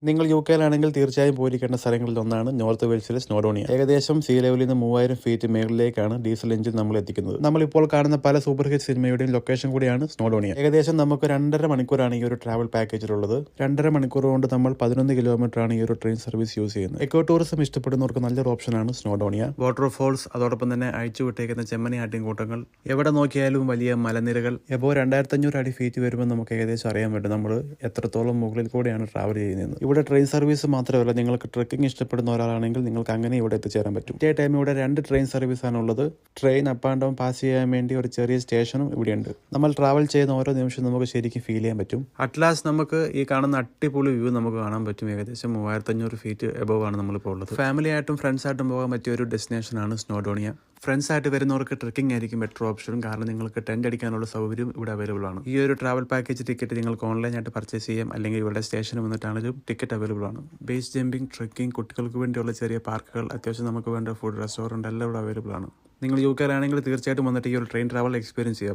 നിങ്ങൾ യുകെയിലാണെങ്കിൽ തീർച്ചയായും പോയിരിക്കേണ്ട സ്ഥലങ്ങളിൽ ഒന്നാണ് നോർത്ത് വെയിൽസിലെ സ്നോഡോണിയ. ഏകദേശം സീ ലെവലിൽ നിന്ന് 3000 ഫീറ്റ് മേളിലേക്കാണ് ഡീസൽ എഞ്ചിൻ നമ്മൾ എത്തിക്കുന്നത്. നമ്മളിപ്പോൾ കാണുന്ന പല സൂപ്പർ ഹിറ്റ് സിനിമയുടെയും ലൊക്കേഷൻ കൂടിയാണ് സ്നോഡോണിയ. ഏകദേശം നമുക്ക് 2.5 മണിക്കൂറാണ് ഈ ഒരു ട്രാവൽ പാക്കേജിലുള്ളത്. 2.5 മണിക്കൂർ കൊണ്ട് നമ്മൾ 11 കിലോമീറ്റർ ആണ് ഈ ഒരു ട്രെയിൻ സർവീസ് യൂസ് ചെയ്യുന്നത്. എക്കോ ടൂറിസം ഇഷ്ടപ്പെടുന്നവർക്ക് നല്ലൊരു ഓപ്ഷനാണ് സ്നോഡോണിയ. വാട്ടർ ഫോൾസ്, അതോടൊപ്പം തന്നെ അയച്ചു വിട്ടേക്കുന്ന ചെമ്മനി ആട്ടിൻകൂട്ടങ്ങൾ, എവിടെ നോക്കിയാലും വലിയ മലനിരകൾ. എബോ 2500 അടി ഫീറ്റ് വരുമ്പോൾ നമുക്ക് ഏകദേശം അറിയാൻ പറ്റും നമ്മൾ എത്രത്തോളം മുകളിൽ കൂടെയാണ് ട്രാവൽ ചെയ്യുന്നത്. ഇവിടെ ട്രെയിൻ സർവീസ് മാത്രമല്ല, നിങ്ങൾക്ക് ട്രെക്കിംഗ് ഇഷ്ടപ്പെടുന്ന ഒരാളാണെങ്കിൽ നിങ്ങൾക്ക് അങ്ങനെ ഇവിടെ എത്തിച്ചേരാൻ പറ്റും. ഒറ്റ ടൈം ഇവിടെ 2 ട്രെയിൻ സർവീസ് ആണുള്ളത്. Train up and down pass ചെയ്യാൻ വേണ്ടി ഒരു ചെറിയ സ്റ്റേഷനും ഇവിടെയുണ്ട്. നമ്മൾ ട്രാവൽ ചെയ്യുന്ന ഓരോ നിമിഷവും നമുക്ക് ശരിക്കും ഫീൽ ചെയ്യാൻ പറ്റും. അറ്റ്ലാസ് നമുക്ക് ഈ കാണുന്ന അടിപൊളി വ്യൂ നമുക്ക് കാണാൻ പറ്റും. ഏകദേശം 3500 ഫീറ്റ് എബോവ് ആണ് നമ്മളിപ്പോൾ ഉള്ളത്. ഫാമിലി ആയിട്ടും ഫ്രണ്ട്സ് ആയിട്ടും പോകാൻ പറ്റിയ ഒരു ഡെസ്റ്റിനേഷൻ ആണ് സ്നോഡോണിയ. ഫ്രണ്ട്സ് ആയിട്ട് വരുന്നവർക്ക് ട്രെക്കിംഗ് ആയിരിക്കും ബെറ്റർ ഓപ്ഷൻ, കാരണം നിങ്ങൾക്ക് ടെന്റ് അടിക്കാനുള്ള സൗകര്യം ഇവിടെ അവൈലബിൾ ആണ്. ഈ ഒരു ട്രാവൽ പാക്കേജ് ടിക്കറ്റ് നിങ്ങൾക്ക് ഓൺലൈനായിട്ട് പർച്ചേസ് ചെയ്യാം, അല്ലെങ്കിൽ ഇവിടെ സ്റ്റേഷനിൽ വന്നിട്ടാണെങ്കിലും ടിക്കറ്റ് അവൈലബിൾ ആണ്. ബേസ് ജമ്പിംഗ്, ട്രെക്കിംഗ്, കുട്ടികൾക്ക് വേണ്ടിയുള്ള ചെറിയ പാർക്കുകൾ, അത്യാവശ്യം നമുക്ക് വേണ്ട ഫുഡ്, റെസ്റ്റോറൻറ്റ് എല്ലാം ഇവിടെ അവൈലബിൾ ആണ്. നിങ്ങൾ യുകെയിലാണെങ്കിൽ തീർച്ചയായിട്ടും വന്നിട്ട് ഈ ഒരു ട്രെയിൻ ട്രാവൽ എക്സ്പീരിയൻസ് ചെയ്യാം.